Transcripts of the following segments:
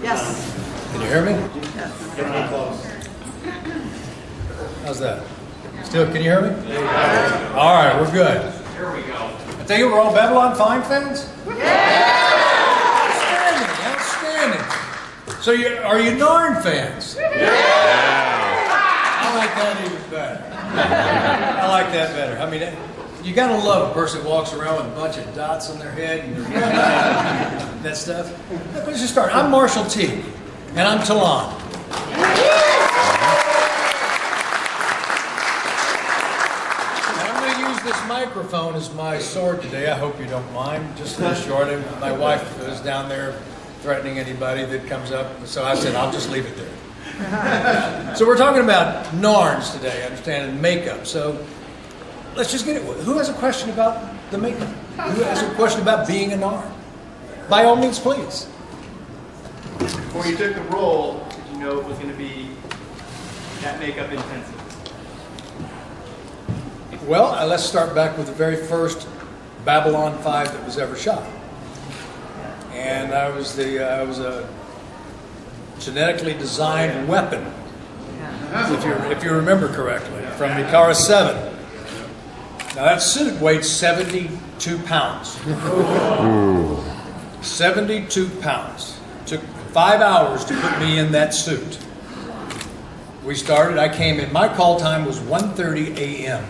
Yes. Can you hear me? Yes. Get me close. How's that? Still, can you hear me? All right, we're good. Here we go. I tell you, we're all Babylon 5 fans? Outstanding, outstanding. So are you Narn fans? I like that even better. I like that better. I mean, you gotta love a person who walks around with a bunch of dots on their head and that stuff. Let's just start. I'm Marshall Teague, and I'm Talon. This microphone is my sword today. I hope you don't mind. Just for short, my wife is down there threatening anybody that comes up, so I said I'll just leave it there. So we're talking about Narns today, I understand, and makeup. So let's just get it. Who has a question about the makeup? Who has a question about being a Narn? By all means, please. Before you took the role, did you know it was going to be that makeup intensive? Well, let's start back with the very first Babylon 5 that was ever shot. And I was a genetically designed weapon, if you remember correctly, from Ikara 7. Now that suit weighed 72 pounds. 72 pounds. It took 5 hours to put me in that suit. We started, I came in, my call time was 1:30 a.m.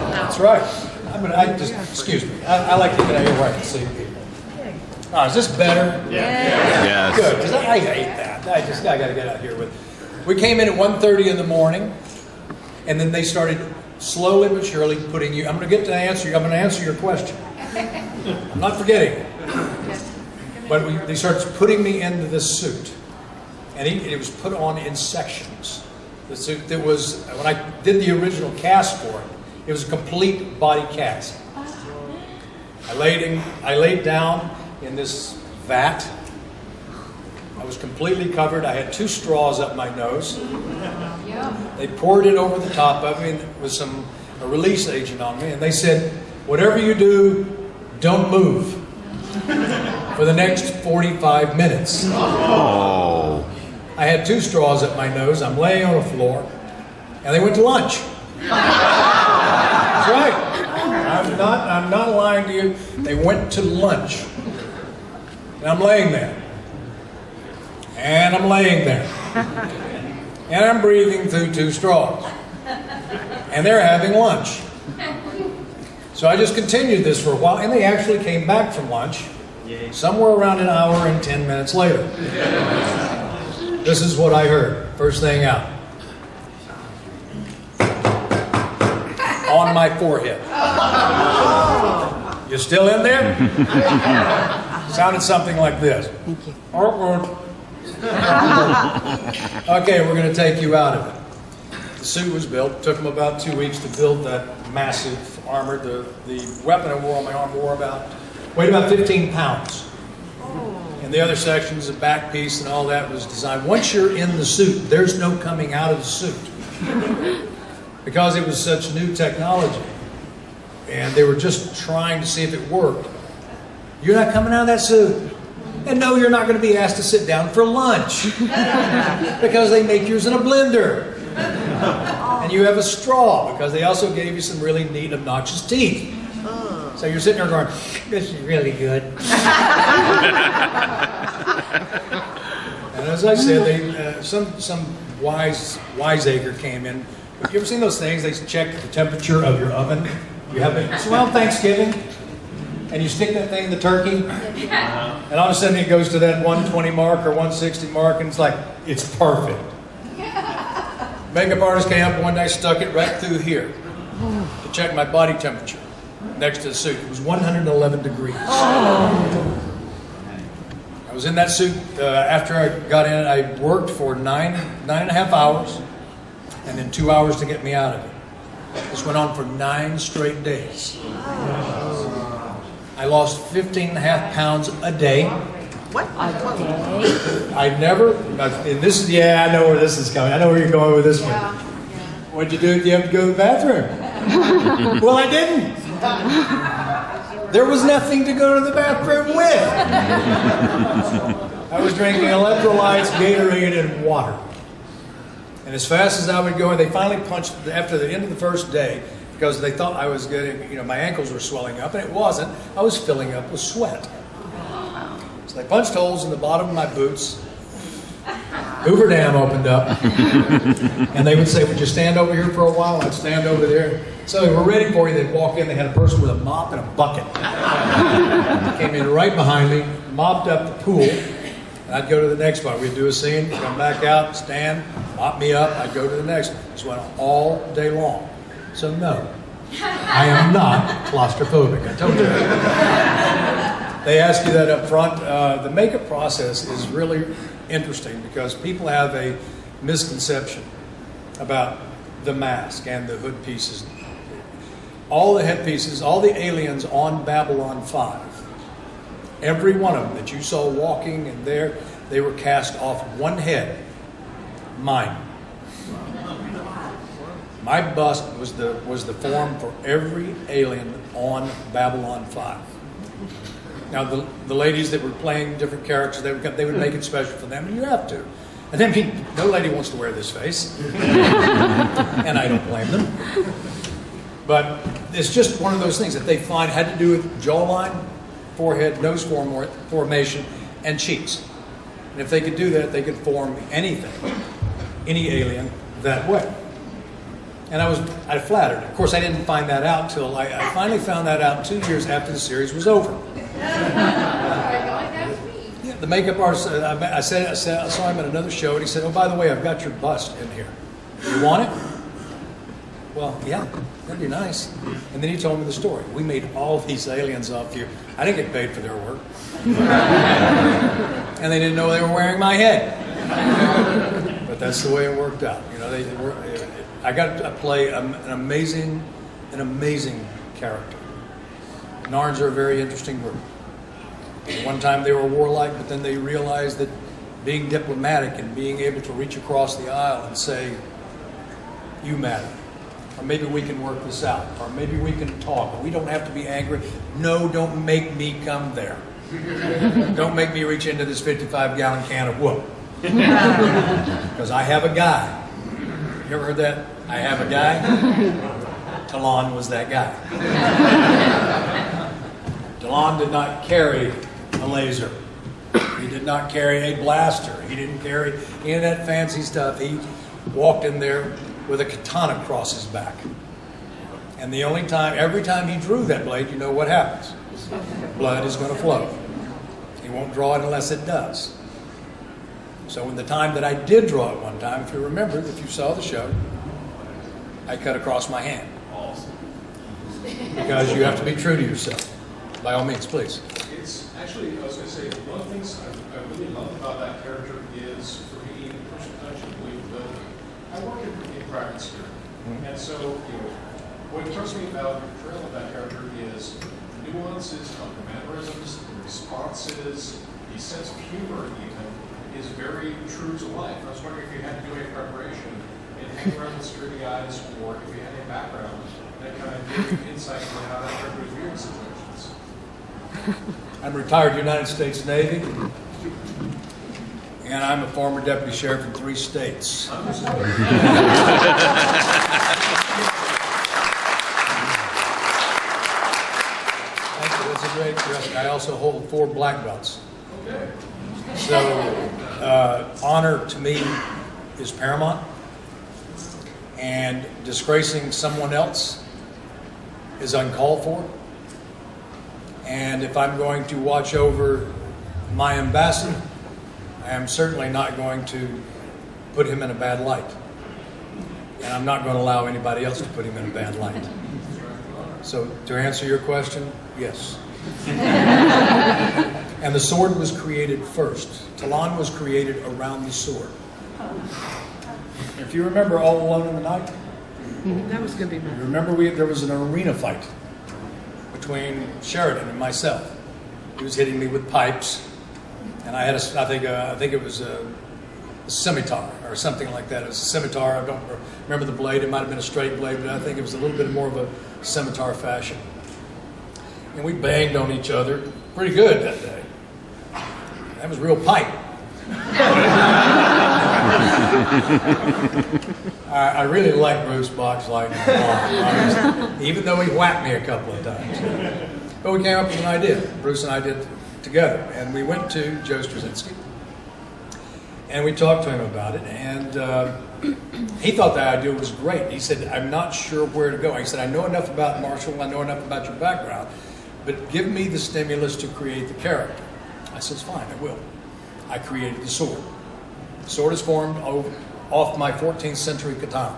That's right. Excuse me. I like to get out here where I can see people. Oh, is this better? Yes. Good, because I hate that. I got to get out here with. We came in at 1:30 in the morning, and then they started slowly but surely putting you. I'm going to I'm going to answer your question. I'm not forgetting. But they started putting me into this suit. And it was put on in sections. The suit that was, when I did the original cast for it, it was a complete body cast. I laid down in this vat. I was completely covered. I had 2 straws up my nose. They poured it over the top of me with a release agent on me, and they said, whatever you do, don't move for the next 45 minutes. Oh. I had 2 straws up my nose. I'm laying on the floor, and they went to lunch. That's right. I'm not lying to you. They went to lunch, and I'm laying there, and I'm laying there, and I'm breathing through 2 straws, and they're having lunch. So I just continued this for a while, and they actually came back from lunch, somewhere around an hour and 10 minutes later. This is what I heard, first thing out. On my forehead. You still in there? Sounded something like this. Thank you. Okay, we're going to take you out of it. The suit was built. It took them about 2 weeks to build that massive armor. The weapon I wore on my arm weighed about 15 pounds. And the other sections, the back piece and all that was designed. Once you're in the suit, there's no coming out of the suit. Because it was such new technology. And they were just trying to see if it worked. You're not coming out of that suit. And no, you're not going to be asked to sit down for lunch. Because they make yours in a blender. And you have a straw, because they also gave you some really neat, obnoxious teeth. So you're sitting there going, this is really good. And as I said, some wiseacre came in. Have you ever seen those things? They check the temperature of your oven. You have it. It's around Thanksgiving, and you stick that thing in the turkey, and all of a sudden it goes to that 120 mark or 160 mark, and it's like, it's perfect. Makeup artist came up one day, stuck it right through here to check my body temperature. Next to the suit. It was 111 degrees. I was in that suit after I got in it. I worked for nine and a half hours, and then 2 hours to get me out of it. This went on for 9 straight days. I lost 15 and a half pounds a day. What? I never, and this is, I know where this is coming. I know where you're going with this one. What'd you do if you have to go to the bathroom? Well, I didn't. There was nothing to go to the bathroom with. I was drinking electrolytes, Gatorade, and water. And as fast as I would go, they finally punched after the end of the first day because they thought I was getting, my ankles were swelling up, and it wasn't. I was filling up with sweat. So they punched holes in the bottom of my boots. Hoover Dam opened up, and they would say, "Would you stand over here for a while?" I'd stand over there. So they were ready for you. They'd walk in. They had a person with a mop and a bucket. Came in right behind me, mopped up the pool, and I'd go to the next one. We'd do a scene, come back out, stand, mop me up. I'd go to the next one. This went all day long. So no, I am not claustrophobic. I told you that. They ask you that up front. The makeup process is really interesting because people have a misconception about the mask and the hood pieces. All the head pieces, all the aliens on Babylon 5, every one of them that you saw walking and there, they were cast off one head, mine. My bust was the form for every alien on Babylon 5. Now, the ladies that were playing different characters, they would make it special for them, and you have to. And then no lady wants to wear this face, and I don't blame them. But it's just one of those things that they find had to do with jawline, forehead, nose formation, and cheeks. And if they could do that, they could form anything, any alien, that way. And I flattered. Of course, I didn't find that out till I finally found that out 2 years after the series was over. Yeah, the makeup artist, I saw him at another show, and he said, "Oh, by the way, I've got your bust in here. You want it?" Well, yeah, that'd be nice. And then he told me the story. We made all these aliens off you. I didn't get paid for their work. And they didn't know they were wearing my head. But that's the way it worked out. I got to play an amazing character. Narns are a very interesting group. One time they were warlike, but then they realized that being diplomatic and being able to reach across the aisle and say, "You matter," or maybe we can work this out, or maybe we can talk, or we don't have to be angry. No, don't make me come there. Don't make me reach into this 55-gallon can of whoop. Because I have a guy. You ever heard that? I have a guy. Talon was that guy. Talon did not carry a laser. He did not carry a blaster. He didn't carry any of that fancy stuff. He walked in there with a katana across his back. And every time he drew that blade, you know what happens. Blood is going to flow. He won't draw it unless it does. So in the time that I did draw it one time, if you remember, if you saw the show, I cut across my hand. Because you have to be true to yourself. By all means, please. It's actually, I was going to say, one of the things I really love about that character is for me, the person touch and believability. I work in private security. And so, what impressed me about your portrayal of that character is the nuances of the mannerisms, the responses, the sense of humor even, is very true to life. I was wondering if you had to do any preparation in hanging around with security guys, or if you had any background that kind of gave you insight into how that character was viewed in situations. I'm retired United States Navy, and I'm a former deputy sheriff in 3 states. Thank you, that's a great question. I also hold 4 black belts. Okay. So, honor to me is paramount, and disgracing someone else is uncalled for. And if I'm going to watch over my ambassador, I am certainly not going to put him in a bad light. And I'm not going to allow anybody else to put him in a bad light. So to answer your question, yes. And the sword was created first. Talon was created around the sword. If you remember All Alone in the Night, That was going to be you remember there was an arena fight between Sheridan and myself. He was hitting me with pipes, and I had I think it was a scimitar or something like that. It was a scimitar. I don't remember the blade. It might have been a straight blade, but I think it was a little bit more of a scimitar fashion. And we banged on each other pretty good that day. That was real pipe. I really like Bruce Box Lightning a lot, even though he whacked me a couple of times. But we came up with an idea. Bruce and I did it together, and we went to Joe Straczynski, and we talked to him about it, and he thought the idea was great. He said, I'm not sure where to go. I said, I know enough about Marshall, I know enough about your background, but give me the stimulus to create the character. I said, it's fine, I will. I created the sword. The sword is formed off my 14th century katana.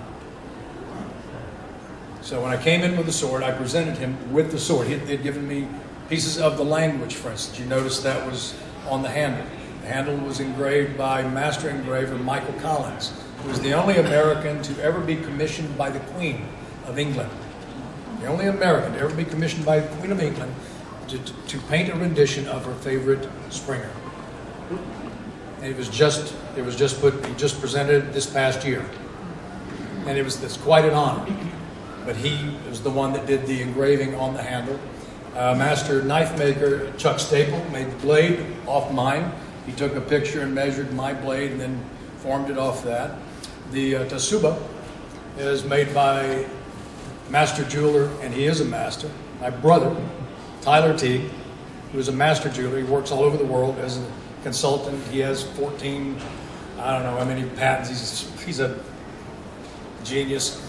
So when I came in with the sword, I presented him with the sword. They'd given me pieces of the language, for instance. You notice that was on the handle. The handle was engraved by master engraver Michael Collins, who was the only American to ever be commissioned by the Queen of England. The only American to ever be commissioned by the Queen of England to paint a rendition of her favorite Springer. And he just presented it this past year. And it's quite an honor. But he was the one that did the engraving on the handle. Master knife maker Chuck Staple made the blade off mine. He took a picture and measured my blade and then formed it off that. The Tasuba is made by master jeweler, and he is a master. My brother, Tyler Teague, who is a master jeweler. He works all over the world as a consultant. He has 14, I don't know how many patents. He's a genius.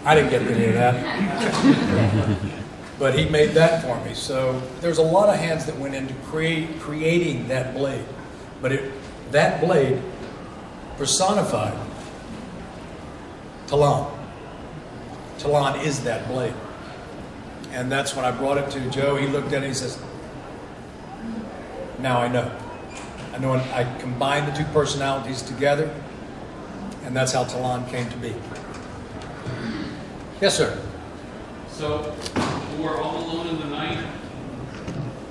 I didn't get any of that. But he made that for me. So there's a lot of hands that went into creating that blade. But that blade personified Talon. Talon is that blade. And that's when I brought it to Joe. He looked at it and he says, now I know. I combined the two personalities together, and that's how Talon came to be. Yes, sir. So, for All Alone in the Night,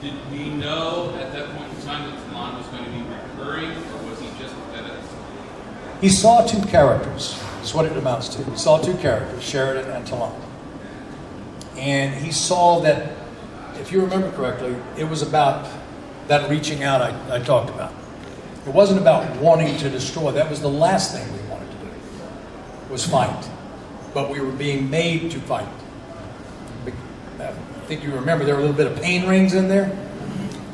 did we know at that point in time that Talon was going to be recurring, or was he just at it? He saw two characters. That's what it amounts to. He saw two characters, Sheridan and Talon. And he saw that, if you remember correctly, it was about that reaching out I talked about. It wasn't about wanting to destroy. That was the last thing we wanted to do, was fight. But we were being made to fight. I think you remember there were a little bit of pain rings in there.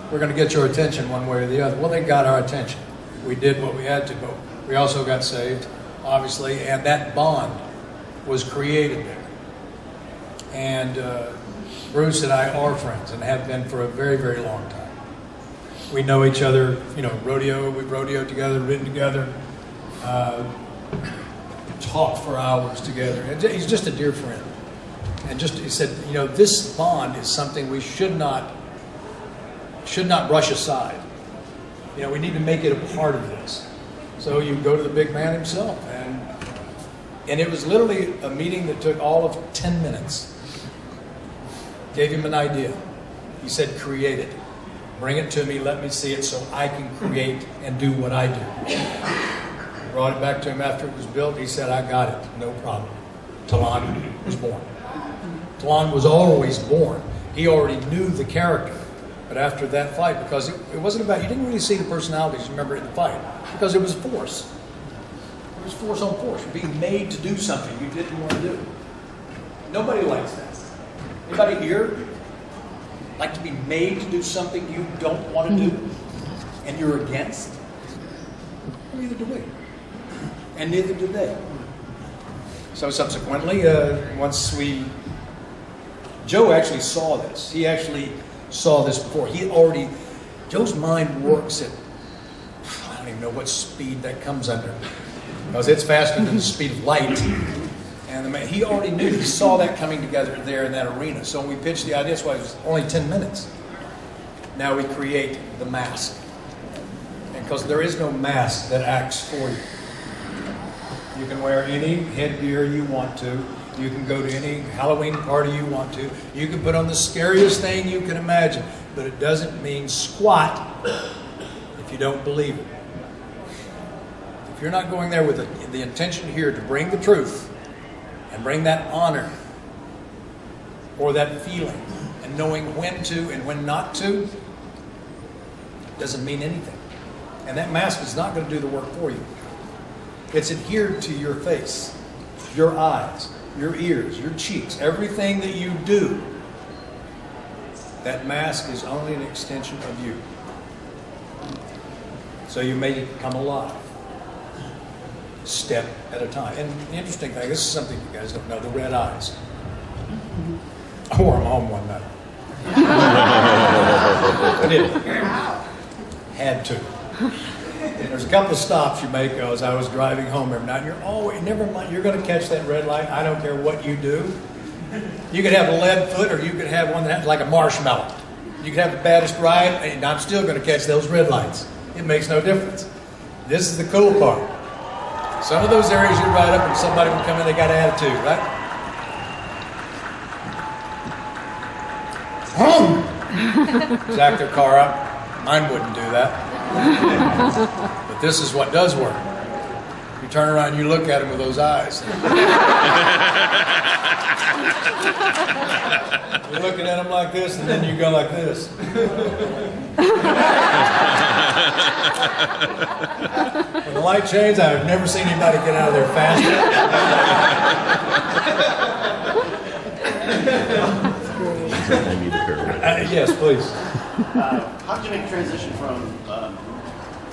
We're going to get your attention one way or the other. Well, they got our attention. We did what we had to, but we also got saved, obviously, and that bond was created there. And Bruce and I are friends and have been for a very, very long time. We know each other, we've rodeoed together, ridden together, talked for hours together. And he's just a dear friend. And he said, this bond is something we should not brush aside. We need to make it a part of this. So you go to the big man himself. And it was literally a meeting that took all of 10 minutes. Gave him an idea. He said, create it. Bring it to me, let me see it so I can create and do what I do. Brought it back to him after it was built. He said, I got it, no problem. Talon was born. Talon was always born. He already knew the character. But after that fight, because it wasn't about, you didn't really see the personalities, remember, in the fight, because it was force. It was force on force. You're being made to do something you didn't want to do. Nobody likes that. Anybody here like to be made to do something you don't want to do and you're against? Neither do we. And neither do they. So subsequently, Joe actually saw this. He actually saw this before. Joe's mind works at, I don't even know what speed that comes under, because it's faster than the speed of light. And he already knew, he saw that coming together there in that arena. So when we pitched the idea, that's why it was only 10 minutes. Now we create the mask. And because there is no mask that acts for you. You can wear any headgear you want to. You can go to any Halloween party you want to. You can put on the scariest thing you can imagine. But it doesn't mean squat if you don't believe it. If you're not going there with the intention here to bring the truth, and bring that honor or that feeling and knowing when to and when not to, doesn't mean anything. And that mask is not going to do the work for you. It's adhered to your face, your eyes, your ears, your cheeks, everything that you do. That mask is only an extension of you. So you may come alive, step at a time. And the interesting thing, this is something you guys don't know, the red eyes. I wore them home one night. I did. Had to. There's a couple of stops you make as I was driving home every night. You're always, never mind, you're going to catch that red light. I don't care what you do. You could have a lead foot, or you could have one that's like a marshmallow. You could have the baddest ride, and I'm still going to catch those red lights. It makes no difference. This is the cool part. Some of those areas you ride up and somebody will come in, they got attitude, right? Jack their car up. Mine wouldn't do that. But this is what does work. You turn around and you look at them with those eyes. You're looking at them like this, and then you go like this. When the light changed, I've never seen anybody get out of there faster. I need a pair of Yes, please. How did you make a transition from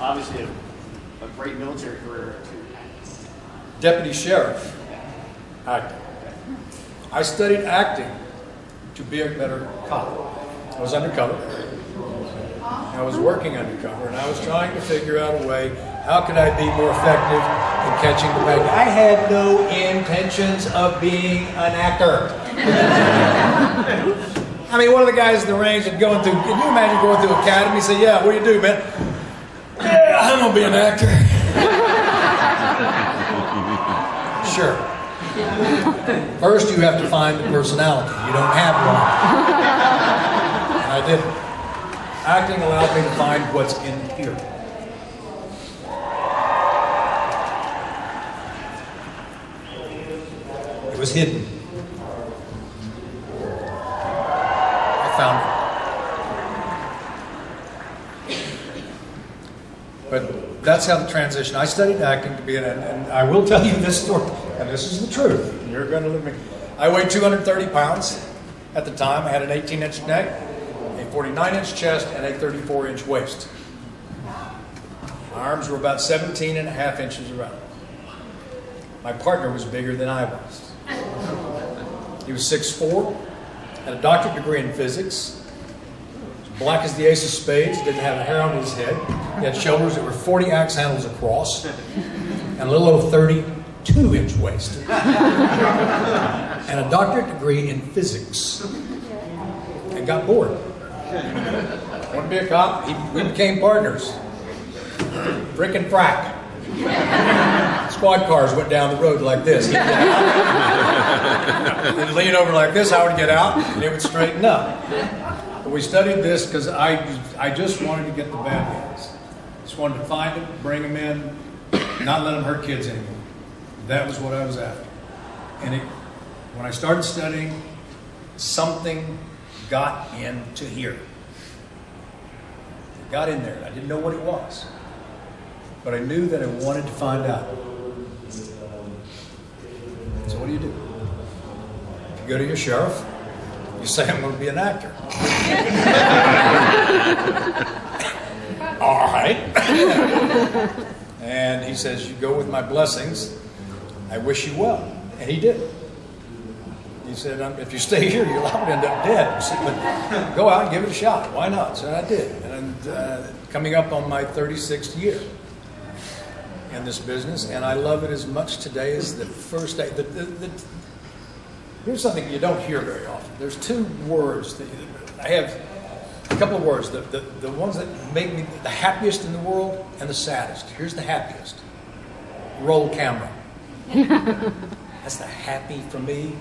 obviously a great military career to Deputy sheriff, acting. I studied acting to be a better cop. I was undercover. I was working undercover, and I was trying to figure out a way, how could I be more effective in catching the bad guy? I had no intentions of being an actor. I mean, one of the guys in the range had going through, can you imagine going through academy and say, yeah, what do you do, man? Yeah, I'm going to be an actor. Sure. First, you have to find the personality. You don't have one. And I didn't. Acting allowed me to find what's in here. It was hidden. I found it. But that's how the transition. I studied acting to be and I will tell you this story, and this is the truth. You're going to live me. I weighed 230 pounds at the time. I had an 18-inch neck, a 49-inch chest, and a 34-inch waist. My arms were about 17 and a half inches around. My partner was bigger than I was. He was 6'4", had a doctorate degree in physics, was black as the ace of spades, didn't have a hair on his head. He had shoulders that were 40 axe handles across, and a little over 32-inch waist. And a doctorate degree in physics. And got bored. Wanted to be a cop. We became partners. Frick and frack. Squad cars went down the road like this. He'd lean over like this, I would get out, and it would straighten up. But we studied this because I just wanted to get the bad guys. Just wanted to find them, bring them in, not let them hurt kids anymore. That was what I was after. And when I started studying, something got into here. It got in there. I didn't know what it was. But I knew that I wanted to find out. So what do? You go to your sheriff, you say, I'm going to be an actor. All right. And he says, you go with my blessings. I wish you well. And he did. He said, if you stay here, you'll end up dead. I said, but go out and give it a shot. Why not? So I did. And coming up on my 36th year in this business, and I love it as much today as the first day. Here's something you don't hear very often. There's two words. I have a couple of words. The ones that make me the happiest in the world and the saddest. Here's the happiest. Roll camera. That's the happy for me.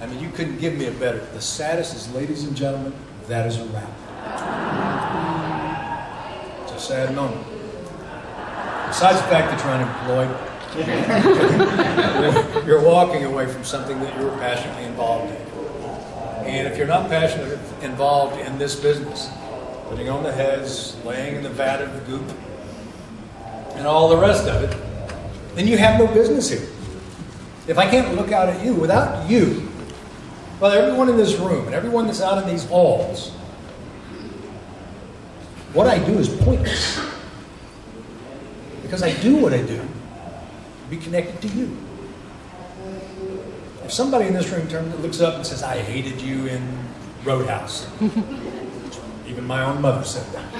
I mean, you couldn't give me a better. The saddest is, ladies and gentlemen, that is a wrap. It's a sad moment. Besides the fact that you're unemployed, you're walking away from something that you're passionately involved in. And if you're not passionately involved in this business, putting on the heads, laying in the vat of the goop, and all the rest of it, then you have no business here. If I can't look out at you, without you, well, everyone in this room and everyone that's out in these halls, what I do is pointless. Because I do what I do to be connected to you. If somebody in this room looks up and says, I hated you in Roadhouse, even my own mother said that.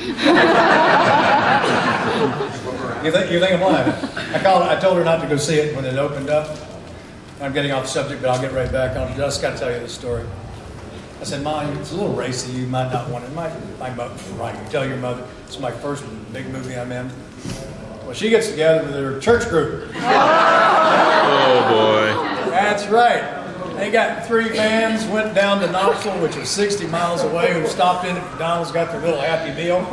You think I'm lying? I told her not to go see it when it opened up. I'm getting off the subject, but I'll get right back on. I just got to tell you this story. I said, Mom, it's a little racy. You might not want it. My mother, right? You tell your mother. It's my first big movie I'm in. Well, she gets together with her church group. Oh, boy. That's right. They got 3 vans, went down to Knoxville, which is 60 miles away, who stopped in at McDonald's, got their little Happy Meal,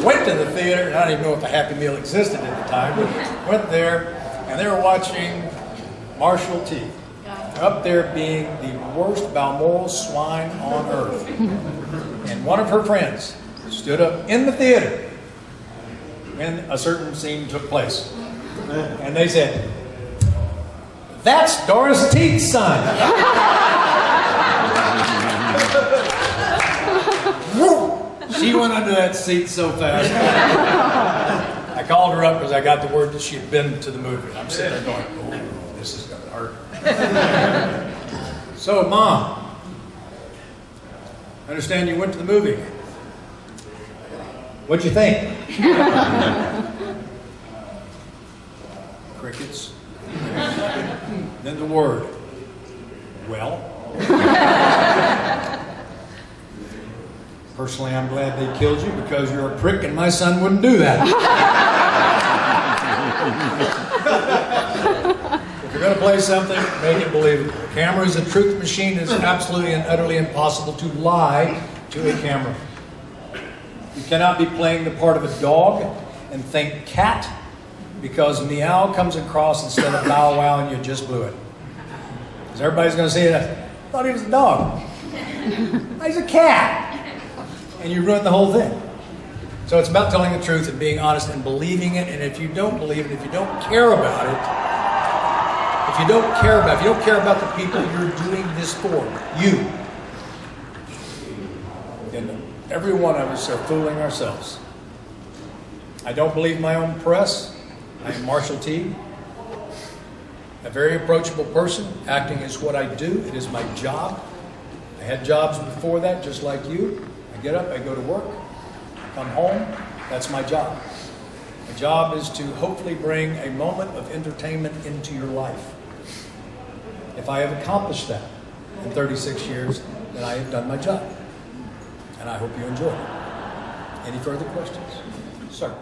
went to the theater, and I don't even know if a Happy Meal existed at the time, but went there, and they were watching Marshall Teague, up there being the worst Balmoral swine on earth. And one of her friends stood up in the theater when a certain scene took place. And they said, that's Doris Teague's son. She went under that seat so fast. I called her up because I got the word that she had been to the movie. I'm sitting there going, oh, this is going to hurt. So, Mom, I understand you went to the movie. What'd you think? Crickets. Then the word, well. Personally, I'm glad they killed you because you're a prick and my son wouldn't do that. If you're going to play something, make it believable. The camera is a truth machine. It's absolutely and utterly impossible to lie to a camera. You cannot be playing the part of a dog and think cat because meow comes across instead of bow wow and you just blew it. Because everybody's going to say that. I thought he was a dog. He's a cat. And you ruined the whole thing. So it's about telling the truth and being honest and believing it. And if you don't believe it, if you don't care about it, if you don't care about the people you're doing this for, you, then every one of us are fooling ourselves. I don't believe my own press. I am Marshall Teague, a very approachable person. Acting is what I do. It is my job. I had jobs before that, just like you. I get up, I go to work, I come home. That's my job. My job is to hopefully bring a moment of entertainment into your life. If I have accomplished that in 36 years, then I have done my job. And I hope you enjoy it. Any further questions? Sir.